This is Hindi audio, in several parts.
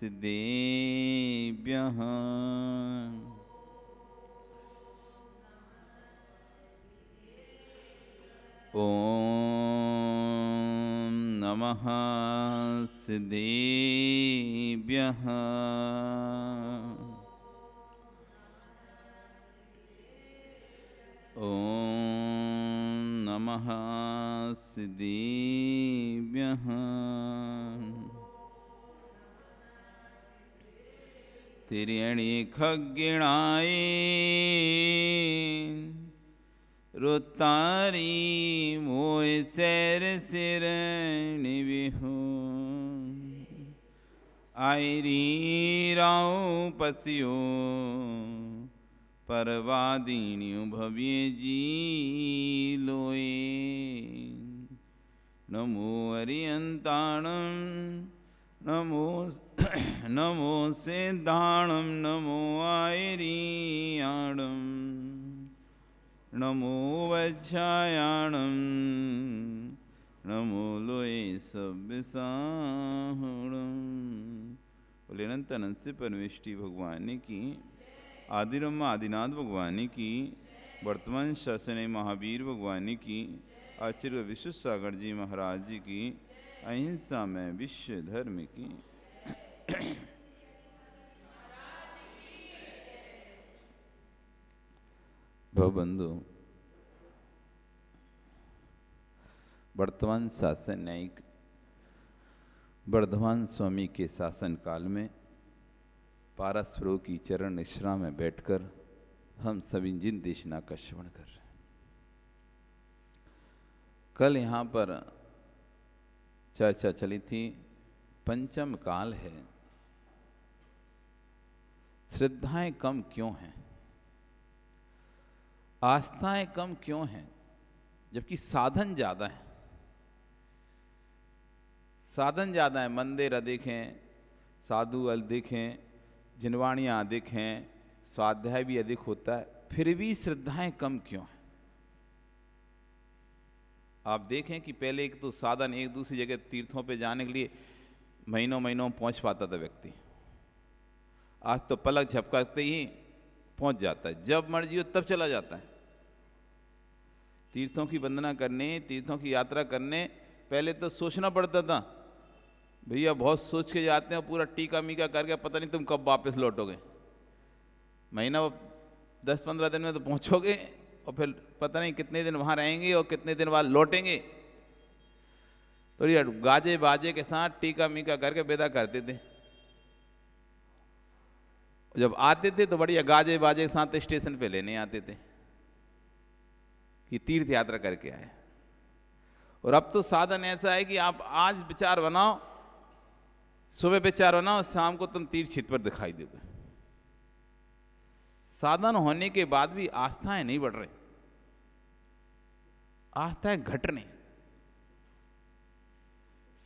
सिद्धेभ्यः ॐ नमः सिद्धेभ्यः ॐ नमः सिद्धेभ्यः तिर्यणि खग्गिणाय रुतारी मोय सैर सिर निविहु आयरी राव पसियो परवादीन्यु भव्य जी लोए नमो अरियंताणं नमो नमो सिद्धाणं नमो आयरियाणं नमो वज्रायाणं नमो लोए सब्बिसाहुणं। बोले अनंत अनंत से परमेष्टि भगवान की, आदिब्रह्मा आदिनाथ भगवान की, वर्तमान शासन महावीर भगवान की, आचार्य विश्व सागर जी महाराज जी की, अहिंसा में विश्व धर्म की। भवबंधु, वर्तमान शासन न्यायिक वर्धमान स्वामी के शासन काल में पारस्परों की चरण निश्रा में बैठकर हम सभी जिन देशना का श्रवण कर रहे हैं। कल यहाँ पर चर्चा चली थी, पंचम काल है, श्रद्धाएं कम क्यों हैं, आस्थाएं कम क्यों हैं, जबकि साधन ज्यादा है। साधन ज्यादा है, मंदिर अधिक हैं, साधु अधिक हैं, जिनवाणियाँ अधिक हैं, स्वाध्याय भी अधिक होता है, फिर भी श्रद्धाएं कम क्यों हैं? आप देखें कि पहले एक तो साधन एक दूसरी जगह तीर्थों पे जाने के लिए महीनों महीनों पहुंच पाता था व्यक्ति। आज तो पलक झपकते ही पहुंच जाता है, जब मर्जी हो तब चला जाता है। तीर्थों की वंदना करने, तीर्थों की यात्रा करने पहले तो सोचना पड़ता था, भैया बहुत सोच के जाते हैं, पूरा टीका मीका करके पता नहीं तुम कब वापस लौटोगे। महीना 10-15 दिन में तो पहुंचोगे और फिर पता नहीं कितने दिन वहां रहेंगे और कितने दिन बाद लौटेंगे। तो ये गाजे बाजे के साथ टीका मीका करके विदा करते थे। जब आते थे तो बढ़िया गाजे बाजे के साथ स्टेशन पे लेने आते थे कि तीर्थ यात्रा करके आए। और अब तो साधन ऐसा है कि आप आज विचार बनाओ, सुबह विचार बनाओ, शाम को तुम तीर्थ क्षेत्र पर दिखाई दोगे। साधन होने के बाद भी आस्थाएं नहीं बढ़ रही, आस्थाएं घट रही।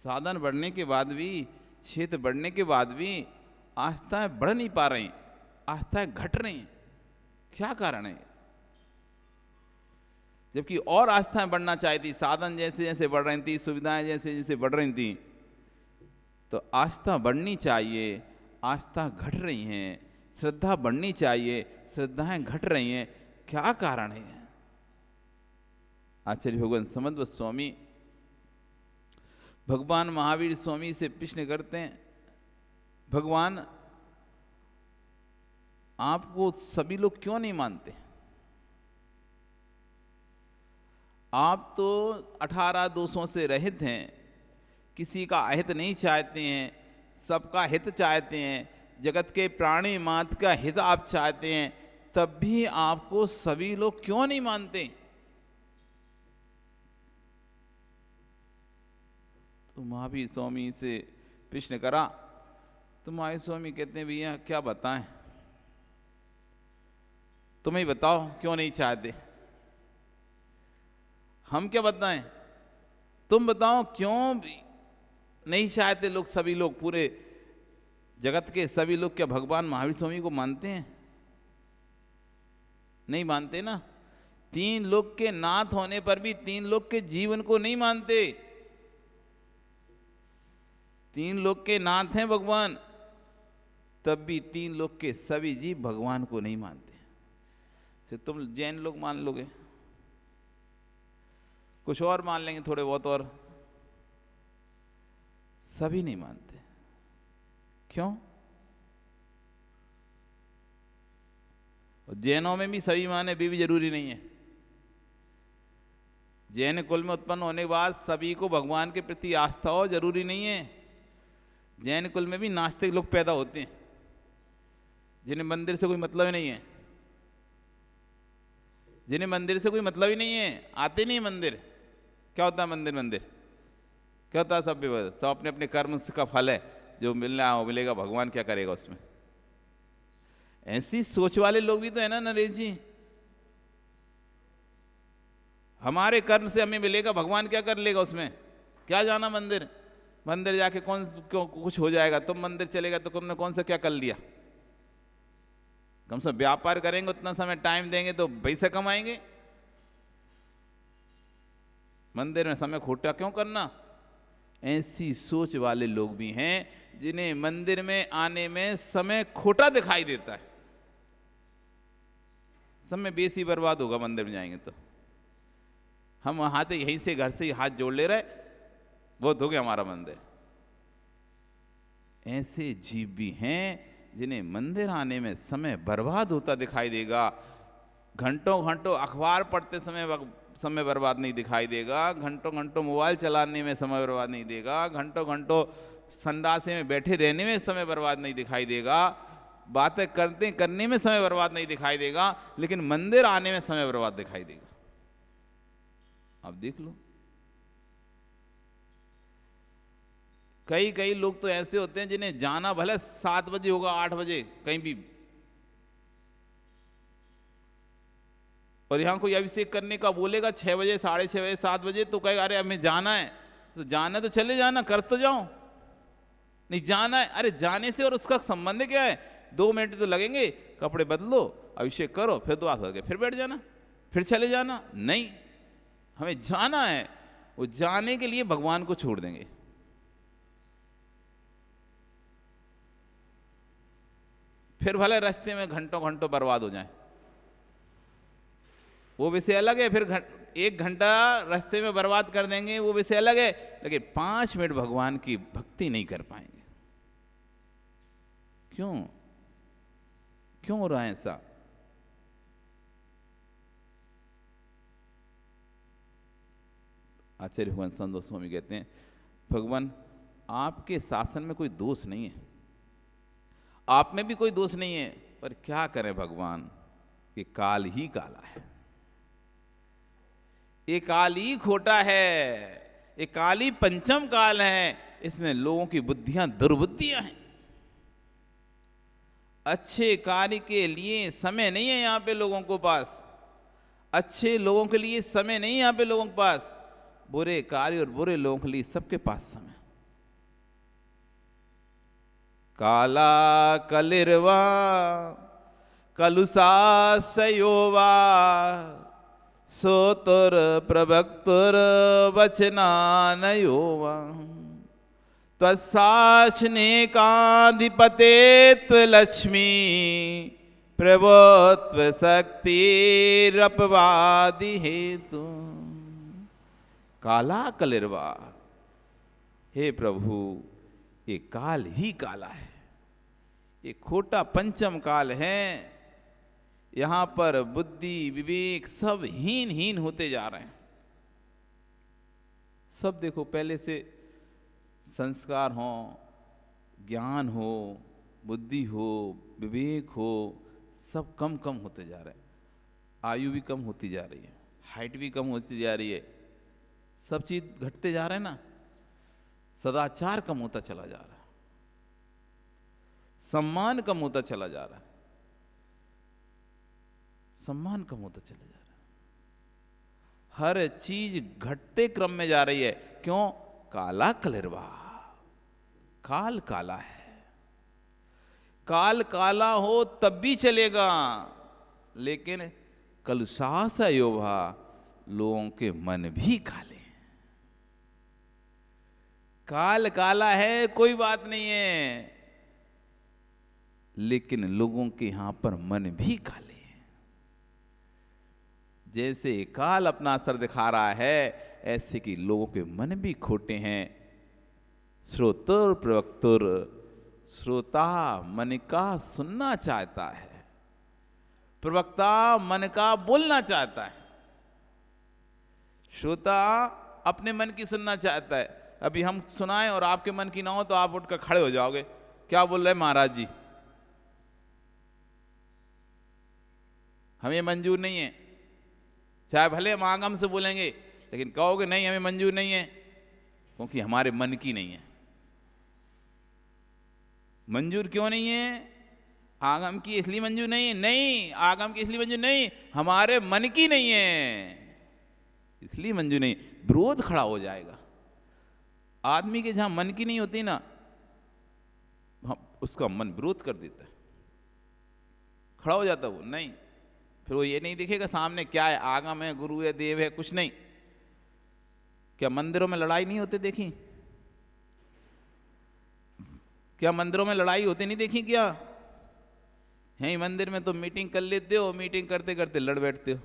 साधन बढ़ने के बाद भी, क्षेत्र बढ़ने के बाद भी आस्थाएं बढ़ नहीं पा रही, आस्थाएं घट रही। क्या कारण है? जबकि और आस्थाएं बढ़ना चाहिए थी। साधन जैसे जैसे बढ़ रही थी, सुविधाएं जैसे जैसे बढ़ रही थी, तो आस्था बढ़नी चाहिए, आस्था घट रही हैं। श्रद्धा बढ़नी चाहिए, श्रद्धाएं घट रही हैं। क्या कारण है? आचार्य भगवान समन्व स्वामी भगवान महावीर स्वामी से प्रश्न करते हैं, भगवान आपको सभी लोग क्यों नहीं मानते? आप तो 18 दोषों से रहित हैं, किसी का अहित नहीं चाहते हैं, सबका हित चाहते हैं, जगत के प्राणी मात्र का हित आप चाहते हैं, तब भी आपको सभी लोग क्यों नहीं मानते? तो महावीर स्वामी से प्रश्न करा तो महावीर स्वामी कहते हैं, भैया क्या बताएं, तुम ही बताओ क्यों नहीं चाहते। हम क्या बताएं, तुम बताओ क्यों नहीं चाहते लोग, सभी लोग, पूरे जगत के सभी लोग क्या भगवान महावीर स्वामी को मानते हैं? नहीं मानते ना। 3 लोक के नाथ होने पर भी 3 लोक के जीवन को नहीं मानते। 3 लोक के नाथ हैं भगवान, तब भी 3 लोग के सभी जीव भगवान को नहीं मानते। फिर तुम जैन लोग मान लोगे, कुछ और मान लेंगे थोड़े बहुत, और सभी नहीं मानते। क्यों? और जैनों में भी सभी माने भी जरूरी नहीं है। जैन कुल में उत्पन्न होने के बाद सभी को भगवान के प्रति आस्था हो जरूरी नहीं है। जैन कुल में भी नास्तिक लोग पैदा होते हैं जिन्हें मंदिर से कोई मतलब ही नहीं है, जिन्हें मंदिर से कोई मतलब ही नहीं है, आते नहीं मंदिर। क्या होता है मंदिर? मंदिर क्या होता है? सब अपने अपने कर्म का फल है, जो मिलना है वो मिलेगा, भगवान क्या करेगा उसमें। ऐसी सोच वाले लोग भी तो है ना नरेश जी। हमारे कर्म से हमें मिलेगा, भगवान क्या कर लेगा उसमें? क्या जाना मंदिर? मंदिर जाके क्यों कुछ हो जाएगा? तुम मंदिर चलेगा तो तुमने कौन सा क्या कर लिया? कम से व्यापार करेंगे, उतना समय टाइम देंगे तो पैसा कमाएंगे। मंदिर में समय खोटा क्यों करना? ऐसी सोच वाले लोग भी हैं जिन्हें मंदिर में आने में समय खोटा दिखाई देता है। समय बेसी बर्बाद होगा मंदिर में जाएंगे तो। हम वहां से यहीं से घर से ही हाथ जोड़ ले रहे, बहुत हो गया हमारा मंदिर। ऐसे जीव भी हैं जिन्हें मंदिर आने में समय बर्बाद होता दिखाई देगा। घंटों घंटों अखबार पढ़ते समय बर्बाद नहीं दिखाई देगा, घंटों घंटों मोबाइल चलाने में समय बर्बाद नहीं देगा, घंटों घंटों संडासे में बैठे रहने में समय बर्बाद नहीं दिखाई देगा, बातें करने में समय बर्बाद नहीं दिखाई देगा, लेकिन मंदिर आने में समय बर्बाद दिखाई देगा। अब देख लो, कई लोग तो ऐसे होते हैं जिन्हें जाना भले 7 बजे होगा, 8 बजे कहीं भी, और यहां कोई अभिषेक करने का बोलेगा 6 बजे, 6:30 बजे, 7 बजे, तो कहेगा अरे हमें जाना है। तो जाना तो चले जाना, कर तो जाओ। नहीं जाना है, अरे जाने से और उसका संबंध क्या है? 2 मिनट तो लगेंगे, कपड़े बदलो, अभिषेक करो, फिर दुआ करके फिर बैठ जाना, फिर चले जाना। नहीं, हमें जाना है। वो जाने के लिए भगवान को छोड़ देंगे। फिर भले रास्ते में घंटों घंटों बर्बाद हो जाए, वो विषय अलग है। फिर 1 घंटा रास्ते में बर्बाद कर देंगे, वो विषय अलग है। लेकिन 5 मिनट भगवान की भक्ति नहीं कर पाएंगे। क्यों हो रहा है ऐसा? आचार्य भगवान संत स्वामी कहते हैं, भगवान आपके शासन में कोई दोष नहीं है, आप में भी कोई दोष नहीं है, पर क्या करें भगवान, ये काल ही काला है, ये काल ही खोटा है, ये काल ही पंचम काल है। इसमें लोगों की बुद्धियां दुर्बुद्धियां हैं। अच्छे कार्य के लिए समय नहीं है यहां पे लोगों को पास, अच्छे लोगों के लिए समय नहीं है यहां पे लोगों के पास, बुरे कार्य और बुरे लोगों के लिए सबके पास समय। काला कलिर्वा कलुषा सयोवा सोतुर प्रभक्तुर वचनानयोवा त्वत्साक्षनेकाधिपतेत्व लक्ष्मी प्रभुत्व शक्तिरपवादि हेतु। काला कलिर्वा, हे प्रभु ये काल ही काला है, ये खोटा पंचम काल है। यहां पर बुद्धि विवेक सब हीन होते जा रहे हैं। सब देखो, पहले से संस्कार हो, ज्ञान हो, बुद्धि हो, विवेक हो, सब कम होते जा रहे हैं। आयु भी कम होती जा रही है, हाइट भी कम होती जा रही है, सब चीज घटते जा रहे हैं ना। सदाचार कम होता चला जा रहा है, सम्मान कम होता चला जा रहा है, सम्मान कम होता चला जा रहा है। हर चीज घटते क्रम में जा रही है। क्यों? काला कलिर्वा, काल काला है। काल काला हो तब भी चलेगा, लेकिन कलुषास योभा, लोगों के मन भी काले। काल काला है कोई बात नहीं है, लेकिन लोगों के यहां पर मन भी काले हैं। जैसे काल अपना असर दिखा रहा है, ऐसे कि लोगों के मन भी खोटे हैं। श्रोतुर प्रवक्तुर, श्रोता मन का सुनना चाहता है, प्रवक्ता मन का बोलना चाहता है। श्रोता अपने मन की सुनना चाहता है। अभी हम सुनाएं और आपके मन की ना हो तो आप उठकर खड़े हो जाओगे, क्या बोल रहे हैं महाराज जी, हमें मंजूर नहीं है। चाहे भले हम आगम से बोलेंगे, लेकिन कहोगे नहीं हमें मंजूर नहीं है, क्योंकि हमारे मन की नहीं है। मंजूर क्यों नहीं है? आगम की इसलिए मंजूर नहीं है, नहीं आगम की इसलिए मंजूर नहीं, हमारे मन की नहीं है इसलिए मंजूर नहीं। विरोध खड़ा हो जाएगा। आदमी के जहां मन की नहीं होती ना, उसका मन विरोध कर देता है, खड़ा हो जाता है वो। नहीं, फिर वो ये नहीं देखेगा सामने क्या है, आगम है, गुरु है, देव है, कुछ नहीं। क्या मंदिरों में लड़ाई नहीं होती देखी? क्या मंदिरों में लड़ाई होती नहीं देखी? क्या है मंदिर में तो मीटिंग कर लेते हो, मीटिंग करते करते लड़ बैठते हो।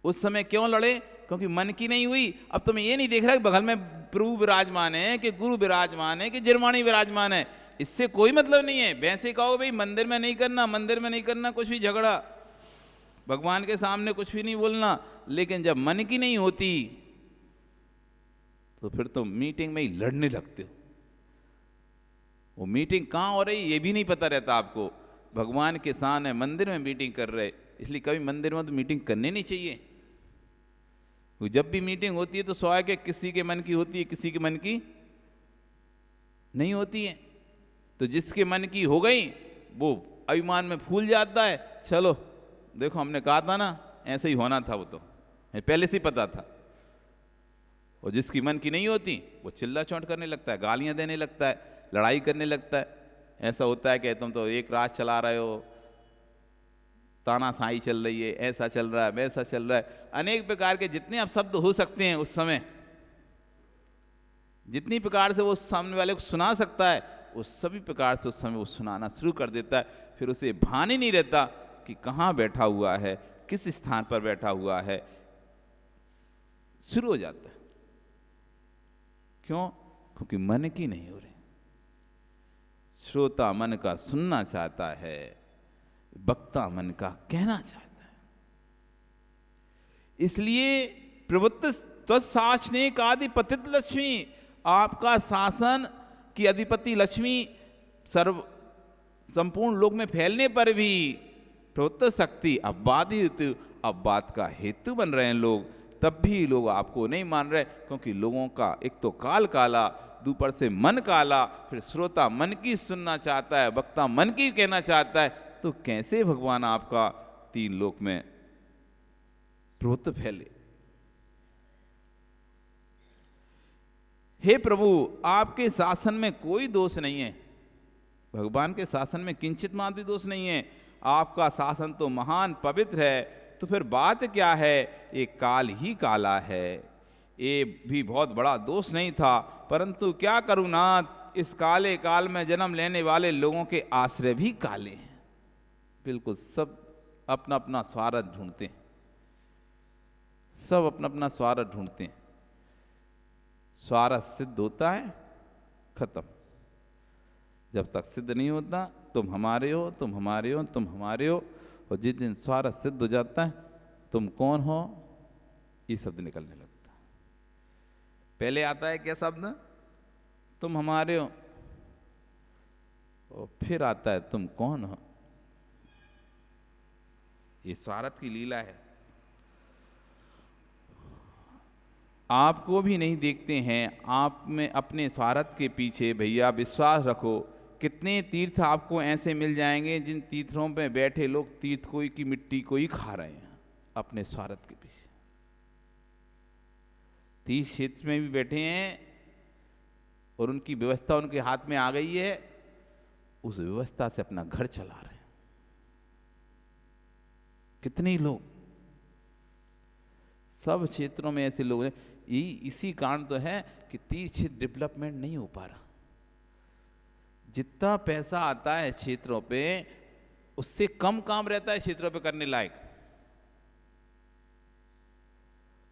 उस समय क्यों लड़े? क्योंकि मन की नहीं हुई। अब तुम्हें ये नहीं देख रहा कि बगल में प्रभु विराजमान है, कि गुरु विराजमान है, कि जिरवाणी विराजमान है, इससे कोई मतलब नहीं है। वैसे कहो भाई मंदिर में नहीं करना, मंदिर में नहीं करना कुछ भी झगड़ा, भगवान के सामने कुछ भी नहीं बोलना, लेकिन जब मन की नहीं होती तो फिर तो मीटिंग में ही लड़ने लगते हो। वो मीटिंग कहाँ हो रही ये भी नहीं पता रहता आपको। भगवान के सामने मंदिर में मीटिंग कर रहे, इसलिए कभी मंदिर में तो मीटिंग करनी नहीं चाहिए। जब भी मीटिंग होती है तो स्वाभाविक है किसी के मन की होती है, किसी के मन की नहीं होती है। तो जिसके मन की हो गई वो अभिमान में फूल जाता है, चलो देखो हमने कहा था ना, ऐसे ही होना था, वो तो पहले से ही पता था। और जिसकी मन की नहीं होती वो चिल्ला चौंट करने लगता है, गालियां देने लगता है, लड़ाई करने लगता है। ऐसा होता है कि तुम तो एक राज चला रहे हो, तानाशाही चल रही है, ऐसा चल रहा है, वैसा चल रहा है। अनेक प्रकार के जितने अब शब्द हो सकते हैं उस समय, जितनी प्रकार से वो सामने वाले को सुना सकता है, उस सभी प्रकार से उस समय वो सुनाना शुरू कर देता है। फिर उसे भान ही नहीं रहता कि कहाँ बैठा हुआ है, किस स्थान पर बैठा हुआ है, शुरू हो जाता है। क्यों? क्योंकि मन की नहीं हो रही। श्रोता मन का सुनना चाहता है, वक्ता मन का कहना चाहता है। इसलिए प्रभुत्व त्वशासनिक आधिपतित लक्ष्मी, आपका शासन की अधिपति लक्ष्मी सर्व संपूर्ण लोक में फैलने पर भी प्रभुत्व शक्ति अब बात का हेतु बन रहे हैं लोग, तब भी लोग आपको नहीं मान रहे। क्योंकि लोगों का एक तो काल काला, ऊपर से मन काला, फिर श्रोता मन की सुनना चाहता है, वक्ता मन की कहना चाहता है। तो कैसे भगवान आपका तीन लोक में प्रभुत्व फैले? हे प्रभु, आपके शासन में कोई दोष नहीं है, भगवान के शासन में किंचित मात्र भी दोष नहीं है। आपका शासन तो महान पवित्र है, तो फिर बात क्या है? ये काल ही काला है, ये भी बहुत बड़ा दोष नहीं था। परंतु क्या करूं नाथ, इस काले काल में जन्म लेने वाले लोगों के आश्रय भी काले हैं। बिल्कुल सब अपना अपना स्वार्थ ढूंढते हैं, सब अपना अपना स्वार्थ ढूंढते हैं। स्वार्थ सिद्ध होता है खत्म, जब तक सिद्ध नहीं होता तुम हमारे हो, तुम हमारे हो, तुम हमारे हो। और जिस दिन स्वार्थ सिद्ध हो जाता है, तुम कौन हो ये शब्द निकलने लगता है। पहले आता है क्या शब्द? तुम हमारे हो, और फिर आता है तुम कौन हो। ये स्वार्थ की लीला है। आपको भी नहीं देखते हैं, आप में अपने स्वार्थ के पीछे भैया विश्वास रखो। कितने तीर्थ आपको ऐसे मिल जाएंगे जिन तीर्थों पे बैठे लोग तीर्थ कोई की मिट्टी को ही खा रहे हैं अपने स्वार्थ के पीछे। तीर्थ क्षेत्र में भी बैठे हैं और उनकी व्यवस्था उनके हाथ में आ गई है, उस व्यवस्था से अपना घर चला रहे हैं। कितने लोग सब क्षेत्रों में ऐसे लोग हैं। इसी कारण तो है कि तीर्थ क्षेत्र डेवलपमेंट नहीं हो पा रहा। जितना पैसा आता है क्षेत्रों पे उससे कम काम रहता है क्षेत्रों पे करने लायक।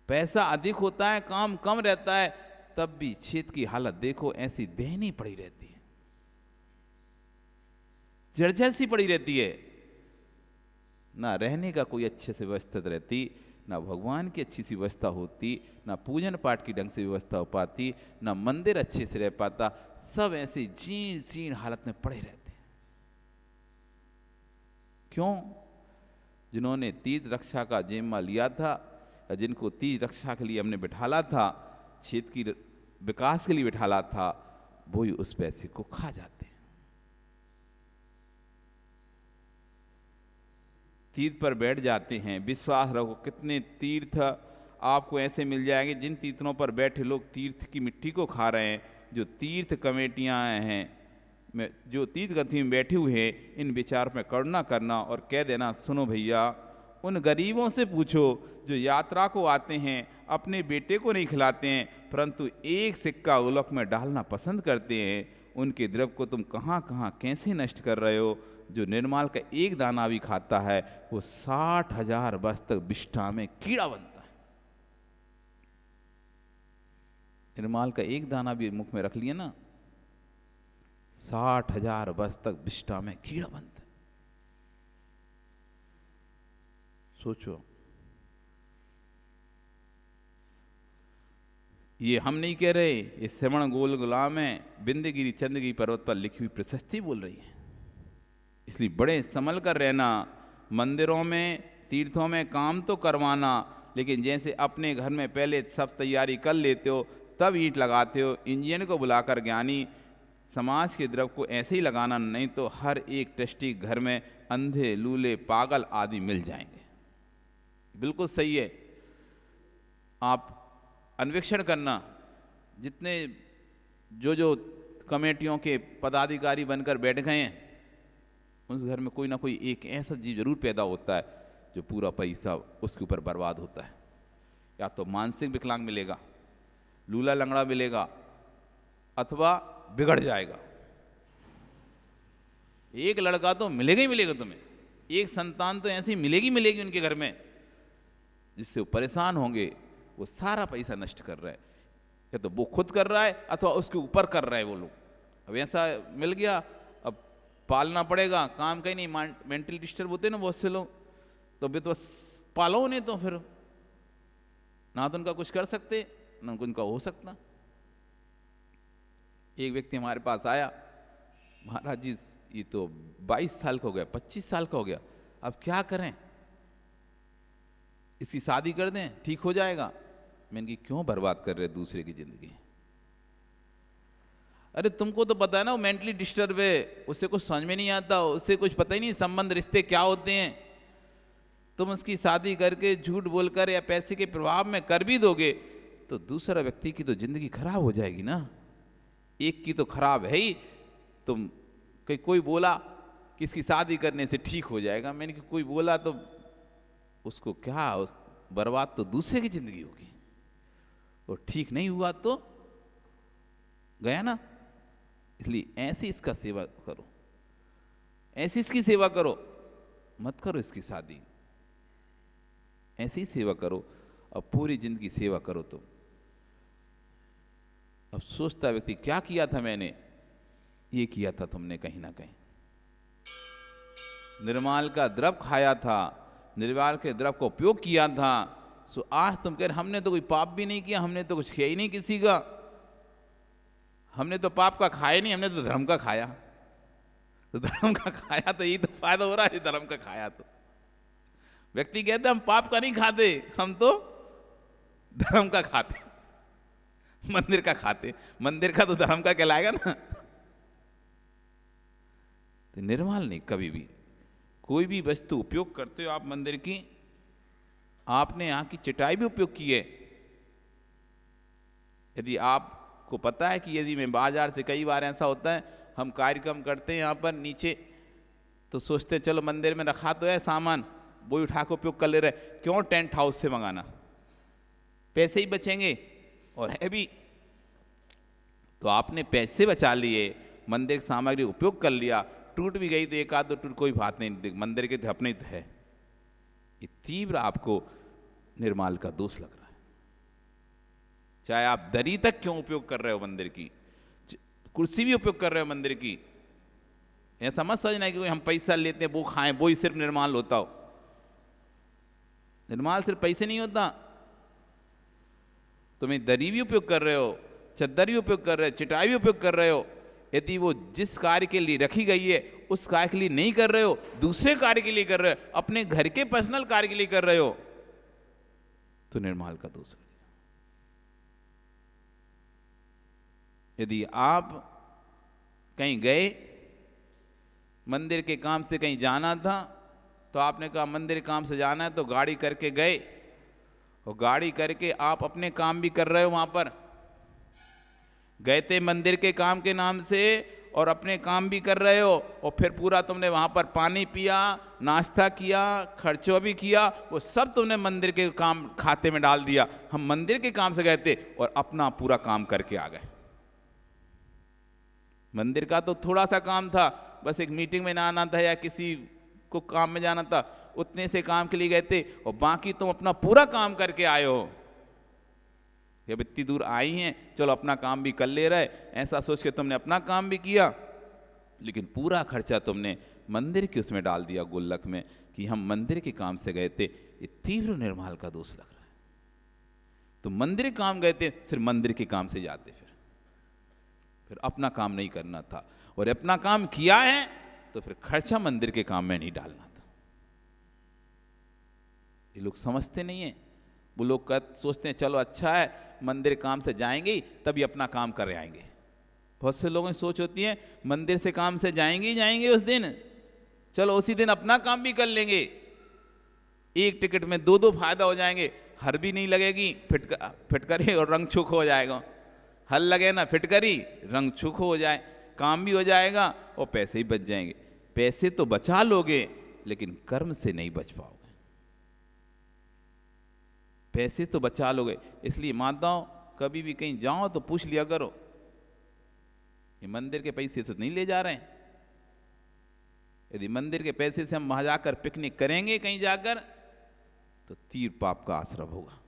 पैसा अधिक होता है, काम कम रहता है, तब भी क्षेत्र की हालत देखो ऐसी दयनीय पड़ी रहती है, जर्जर सी पड़ी रहती है। ना रहने का कोई अच्छे से व्यवस्थित रहती, ना भगवान की अच्छी सी व्यवस्था होती, ना पूजन पाठ की ढंग से व्यवस्था हो पाती, ना मंदिर अच्छे से रह पाता, सब ऐसे जीर्ण शीर्ण हालत में पड़े रहते। क्यों? जिन्होंने तीर्थ रक्षा का जिम्मा लिया था, जिनको तीर्थ रक्षा के लिए हमने बिठाला था, क्षेत्र की विकास के लिए बिठाला था, वही उस पैसे को खा जाते हैं। तीर्थ पर बैठ जाते हैं, विश्वास रखो कितने तीर्थ आपको ऐसे मिल जाएंगे जिन तीर्थों पर बैठे लोग तीर्थ की मिट्टी को खा रहे हैं। जो तीर्थ कमेटियां हैं, जो तीर्थ गति में बैठे हुए हैं, इन विचार में करुणा करना और कह देना, सुनो भैया, उन गरीबों से पूछो जो यात्रा को आते हैं, अपने बेटे को नहीं खिलाते हैं, परंतु एक सिक्का उलक में डालना पसंद करते हैं, उनके द्रव्य को तुम कहाँ कहाँ कैसे नष्ट कर रहे हो। जो निर्माल का एक दाना भी खाता है वो 60,000 वर्ष तक विष्ठा में कीड़ा बनता है। निर्माल का एक दाना भी मुख में रख लिया ना, 60,000 वर्ष तक विष्ठा में कीड़ा बनता है। सोचो, ये हम नहीं कह रहे, ये श्रवण गोल गुलाम है, बिंदगिरी चंद्रगिरी पर्वत पर लिखी हुई प्रशस्ति बोल रही है। इसलिए बड़े संभल कर रहना, मंदिरों में तीर्थों में काम तो करवाना, लेकिन जैसे अपने घर में पहले सब तैयारी कर लेते हो तब ईंट लगाते हो, इंजीनियर को बुलाकर ज्ञानी समाज के द्रव्य को ऐसे ही लगाना, नहीं तो हर एक ट्रस्टी घर में अंधे लूले पागल आदि मिल जाएंगे। बिल्कुल सही है। आप अन्वेषण करना, जितने जो कमेटियों के पदाधिकारी बनकर बैठ गए हैं, उस घर में कोई ना कोई एक ऐसा जीव जरूर पैदा होता है जो पूरा पैसा उसके ऊपर बर्बाद होता है। या तो मानसिक विकलांग मिलेगा, लूला लंगड़ा मिलेगा, अथवा बिगड़ जाएगा। एक लड़का तो मिलेगा ही मिलेगा तुम्हें, एक संतान तो ऐसी मिलेगी उनके घर में जिससे वो परेशान होंगे। वो सारा पैसा नष्ट कर रहा है, या तो वो खुद कर रहा है अथवा उसके ऊपर कर रहे हैं वो लोग। अब ऐसा मिल गया, अब पालना पड़ेगा, काम कहीं नहीं। मेंटली डिस्टर्ब होते हैं ना बहुत से लोग, तो भी तो पालो नहीं, तो फिर ना तो उनका कुछ कर सकते ना उनका हो सकता। एक व्यक्ति हमारे पास आया, महाराज जी ये तो 22 साल का हो गया, 25 साल का हो गया, अब क्या करें, इसकी शादी कर दें ठीक हो जाएगा। मैंने कहा क्यों बर्बाद कर रहे दूसरे की जिंदगी? अरे तुमको तो पता है ना वो मेंटली डिस्टर्ब है, उससे कुछ समझ में नहीं आता, उससे कुछ पता ही नहीं संबंध रिश्ते क्या होते हैं। तुम उसकी शादी करके झूठ बोलकर या पैसे के प्रभाव में कर भी दोगे तो दूसरा व्यक्ति की तो जिंदगी खराब हो जाएगी ना। एक की तो खराब है ही, तुम कोई बोला कि इसकी शादी करने से ठीक हो जाएगा, मैंने कहा कोई बोला तो उसको क्या, उस बर्बाद तो दूसरे की जिंदगी होगी, और ठीक नहीं हुआ तो गया ना। इसलिए ऐसी इसका सेवा करो, ऐसी इसकी सेवा करो, मत करो इसकी शादी, ऐसी सेवा करो, अब पूरी जिंदगी सेवा करो। तुम अब सोचता व्यक्ति क्या किया था मैंने, ये किया था तुमने कहीं ना कहीं, निर्माल का द्रव खाया था, निर्माल के द्रव का उपयोग किया था। सो आज तुम कह रहे हमने तो कोई पाप भी नहीं किया, हमने तो कुछ किया ही नहीं किसी का, हमने तो पाप का खाया नहीं, हमने तो धर्म का खाया। तो धर्म का खाया तो यही तो फायदा हो रहा है, धर्म का खाया तो। व्यक्ति कहते हम पाप का नहीं खाते, हम तो धर्म का खाते, मंदिर का खाते, मंदिर का तो धर्म का कहलाएगा ना। तो निर्मल नहीं, कभी भी कोई भी वस्तु उपयोग करते हो आप मंदिर की, आपने यहाँ की चटाई भी उपयोग की है, यदि आपको पता है कि यदि मैं बाजार से, कई बार ऐसा होता है हम कार्यक्रम करते हैं यहाँ पर नीचे, तो सोचते हैं चलो मंदिर में रखा तो है सामान, वही उठा के उपयोग कर ले रहे, क्यों टेंट हाउस से मंगाना, पैसे ही बचेंगे और है भी। तो आपने पैसे बचा लिए मंदिर की सामग्री उपयोग कर लिया, टूट भी गई तो एक आध दो टूट कोई बात नहीं, मंदिर के तो अपने तो है। ये तीव्र आपको निर्माल का दोष लग रहा है। चाहे आप दरी तक क्यों उपयोग कर रहे हो मंदिर की, कुर्सी भी उपयोग कर रहे हो मंदिर की, ऐसा मत समझना है कि हम पैसा लेते हैं वो खाएं वो ही सिर्फ निर्माल होता हो। निर्माल सिर्फ पैसे नहीं होता। तुम्हें दरी भी उपयोग कर रहे हो, चद्दर भी उपयोग कर रहे हो, चटाई भी उपयोग कर रहे हो, यदि वो जिस कार्य के लिए रखी गई है उस कार्य के लिए नहीं कर रहे हो, दूसरे कार्य के लिए कर रहे हो, अपने घर के पर्सनल कार्य के लिए कर रहे हो, तो निर्माल का दोष है। यदि आप कहीं गए, मंदिर के काम से कहीं जाना था, तो आपने कहा मंदिर के काम से जाना है तो गाड़ी करके गए, और गाड़ी करके आप अपने काम भी कर रहे हो, वहां पर गए थे मंदिर के काम के नाम से और अपने काम भी कर रहे हो, और फिर पूरा तुमने वहां पर पानी पिया, नाश्ता किया, खर्चो भी किया, वो सब तुमने मंदिर के काम खाते में डाल दिया। हम मंदिर के काम से गए थे और अपना पूरा काम करके आ गए। मंदिर का तो थोड़ा सा काम था, बस एक मीटिंग में ना आना था या किसी को काम में जाना था, उतने से काम के लिए गए थे, और बाकी तुम अपना पूरा काम करके आए हो। जब इतनी दूर आई हैं चलो अपना काम भी कर ले रहे, ऐसा सोच के तुमने अपना काम भी किया, लेकिन पूरा खर्चा तुमने मंदिर के उसमें डाल दिया, गुल्लक में, कि हम मंदिर के काम से गए थे। ये तीव्र निर्माल का दोष लग रहा है। तो मंदिर के काम गए थे, सिर्फ मंदिर के काम से जाते, फिर अपना काम नहीं करना था, और अपना काम किया है तो फिर खर्चा मंदिर के काम में नहीं डालना था। ये लोग समझते नहीं है। वो लोग सोचते हैं चलो अच्छा है मंदिर काम से जाएंगे तभी अपना काम कर आएंगे। बहुत से लोगों की सोच होती है मंदिर से काम से जाएंगे ही जाएंगे उस दिन, चलो उसी दिन अपना काम भी कर लेंगे, एक टिकट में दो दो फायदा हो जाएंगे, हर भी नहीं लगेगी, फिटकरी और रंग छुक हो जाएगा। हल लगे ना फिटकरी, रंग छुक हो जाए, काम भी हो जाएगा और पैसे ही बच जाएंगे। पैसे तो बचा लोगे लेकिन कर्म से नहीं बच पाओगे। पैसे तो बचा लोगे, इसलिए माताओं कभी भी कहीं जाओ तो पूछ लिया करो, ये मंदिर के पैसे तो नहीं ले जा रहे हैं। यदि मंदिर के पैसे से हम वहां जाकर पिकनिक करेंगे कहीं जाकर, तो तीर पाप का आश्रम होगा।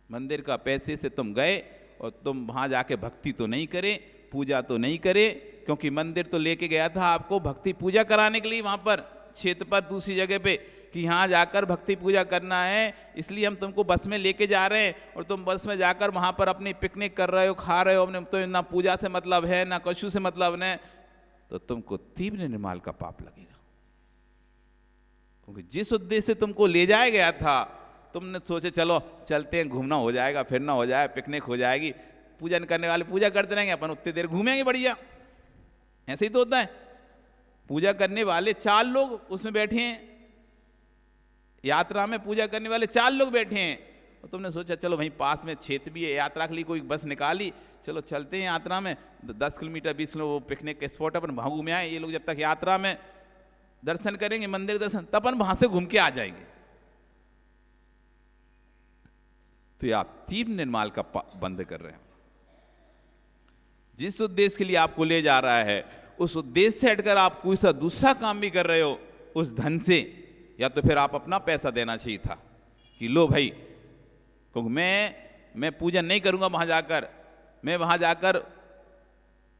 मंदिर का पैसे से तुम गए और तुम वहां जाके भक्ति तो नहीं करे, पूजा तो नहीं करे, क्योंकि मंदिर तो लेके गया था आपको भक्ति पूजा कराने के लिए, वहां पर क्षेत्र पर दूसरी जगह पे, कि यहाँ जाकर भक्ति पूजा करना है, इसलिए हम तुमको बस में लेके जा रहे हैं, और तुम बस में जाकर वहां पर अपनी पिकनिक कर रहे हो, खा रहे हो, तो ना पूजा से मतलब है ना कछु से मतलब है, तो तुमको तीव्र निर्माल का पाप लगेगा। क्योंकि जिस उद्देश्य से तुमको ले जाया गया था, तुमने सोचे चलो चलते हैं, घूमना हो जाएगा, फिरना हो जाएगा, पिकनिक हो जाएगी, पूजन करने वाले पूजा करते रहेंगे, अपन उतनी देर घूमेंगे बढ़िया। ऐसे ही तो होता है। पूजा करने वाले 4 लोग उसमें बैठे हैं, यात्रा में पूजा करने वाले 4 लोग बैठे हैं, और तुमने सोचा चलो वहीं पास में क्षेत्र भी है, यात्रा के लिए कोई बस निकाली, चलो चलते हैं यात्रा में, 10 किलोमीटर 20 किलोमीटर वो पिकनिक के स्पॉट अपन वहां घूमे आए। ये लोग जब तक यात्रा में दर्शन करेंगे, मंदिर दर्शन, तब अपन वहां से घूम के आ जाएंगे। तो आप तीव्र निर्माल का बंद कर रहे हैं। जिस उद्देश्य के लिए आपको ले जा रहा है, उस उद्देश्य से हटकर आप कोई सा दूसरा काम भी कर रहे हो उस धन से, या तो फिर आप अपना पैसा देना चाहिए था कि लो भाई, क्योंकि मैं पूजन नहीं करूंगा वहां जाकर, मैं वहां जाकर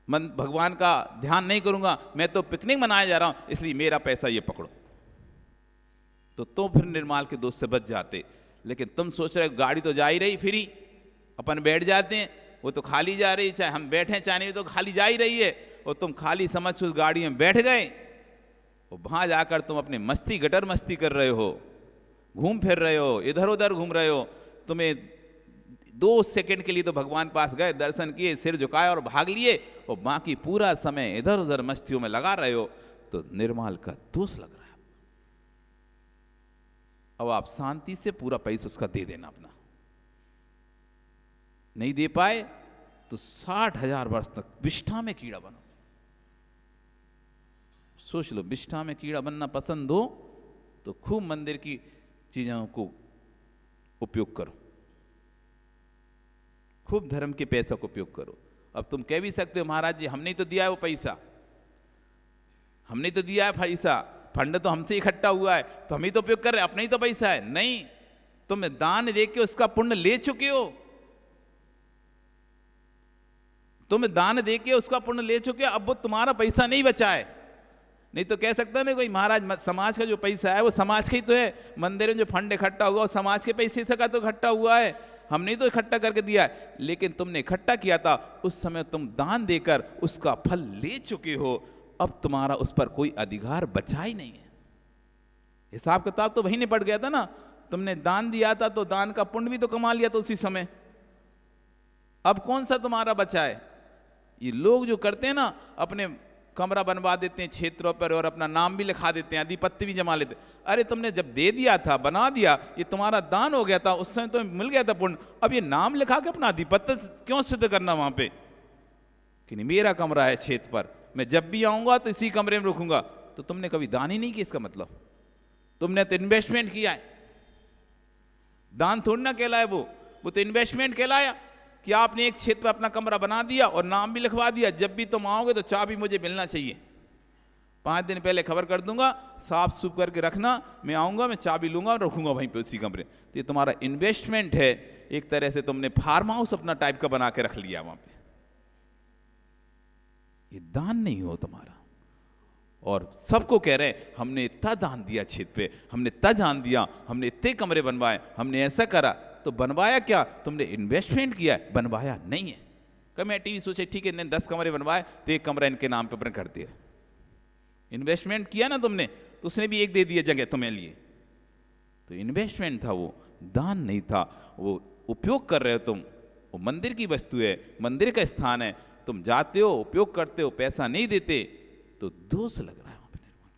भगवान का ध्यान नहीं करूंगा, मैं तो पिकनिक मनाने जा रहा हूं, इसलिए मेरा पैसा ये पकड़ो, तो फिर निर्माल के दोष से बच जाते। लेकिन तुम सोच रहे गाड़ी तो जा ही रही, फिर ही अपन बैठ जाते हैं, वो तो खाली जा रही, चाहे हम बैठे चाहे नहीं, तो खाली जा ही रही है, और तुम खाली समझ उस गाड़ी में बैठ गए, और वहां जाकर तुम अपने मस्ती गटर मस्ती कर रहे हो, घूम फिर रहे हो, इधर उधर घूम रहे हो। तुम्हें 2 सेकंड के लिए तो भगवान पास गए, दर्शन किए, सिर झुकाए और भाग लिए, और बाकी पूरा समय इधर उधर मस्तियों में लगा रहे हो, तो निर्माल का दोष लग रहा है। अब आप शांति से पूरा पैसा उसका दे देना अपना, नहीं दे पाए तो 60,000 वर्ष तक विष्ठा में कीड़ा बनो। सोच लो, विष्ठा में कीड़ा बनना पसंद हो तो खूब मंदिर की चीजों को उपयोग करो, खूब धर्म के पैसा को उपयोग करो, अब तुम कह भी सकते हो महाराज जी हमने तो दिया है वो पैसा, हमने तो दिया है पैसा, फंड तो हमसे इकट्ठा हुआ है तो हम ही तो उपयोग कर रहे हैं, अपना ही तो पैसा है। नहीं, तुम दान दे के उसका पुण्य ले चुके हो, तुम दान दे के उसका पुण्य ले चुके हो, अब वो तुम्हारा पैसा नहीं बचा है। नहीं तो कह सकता ना कोई महाराज समाज का जो पैसा है वो समाज का ही तो है, मंदिर में जो फंड इकट्ठा हुआ समाज के पैसे से का तो इकट्ठा हुआ है, हमने तो इकट्ठा करके दिया है। लेकिन तुमने इकट्ठा किया था उस समय, तुम दान देकर उसका फल ले चुके हो, अब तुम्हारा उस पर कोई अधिकार बचा ही नहीं है। हिसाब किताब तो वही निपट गया था ना, तुमने दान दिया था तो दान का पुण्य भी तो कमा लिया था उसी समय, अब कौन सा तुम्हारा बचा है। ये लोग जो करते हैं ना, अपने कमरा बनवा देते हैं क्षेत्रों पर और अपना नाम भी लिखा देते हैं, अधिपत्य भी जमा लेते हैं। अरे तुमने जब दे दिया था, बना दिया, ये तुम्हारा दान हो गया था, उस समय तुम्हें मिल गया था पुण्य, अब ये नाम लिखा के अपना अधिपत्य क्यों सिद्ध करना वहां पे कि नहीं मेरा कमरा है क्षेत्र पर, मैं जब भी आऊंगा तो इसी कमरे में रुकूंगा। तो तुमने कभी दान ही नहीं किया, इसका मतलब तुमने तो इन्वेस्टमेंट किया है। दान थोड़ी ना कहलाए वो तो इन्वेस्टमेंट कहलाया कि आपने एक क्षेत्र पर अपना कमरा बना दिया और नाम भी लिखवा दिया, जब भी तुम आओगे तो चाबी मुझे मिलना चाहिए, 5 दिन पहले खबर कर दूंगा, साफ सुफ करके रखना, मैं आऊंगा, मैं चाबी लूंगा और रखूंगा वहीं पे उसी कमरे। तो ये तुम्हारा इन्वेस्टमेंट है, एक तरह से तुमने फार्म हाउस अपना टाइप का बना के रख लिया वहां पे, ये दान नहीं हो तुम्हारा। और सबको कह रहे हैं हमने इतना दान दिया क्षेत्र पे, हमने इतना दान दिया, हमने इतने कमरे बनवाए, हमने ऐसा करा। तो बनवाया क्या, तुमने इन्वेस्टमेंट किया है, बनवाया नहीं है। कमेटी भी सोचे ठीक है इन्हें 10 कमरे बनवाए तो एक कमरा इनके नाम पे कर दिया, इन्वेस्टमेंट किया ना तुमने, तो उसने भी एक दे दिया जगह तुम्हें लिए, तो इन्वेस्टमेंट था वो, दान नहीं था। वो उपयोग कर रहे हो तुम, वो मंदिर की वस्तु है, मंदिर का स्थान है, तुम जाते हो उपयोग करते हो, पैसा नहीं देते तो दोष लग रहा है वहां पे। निर्माण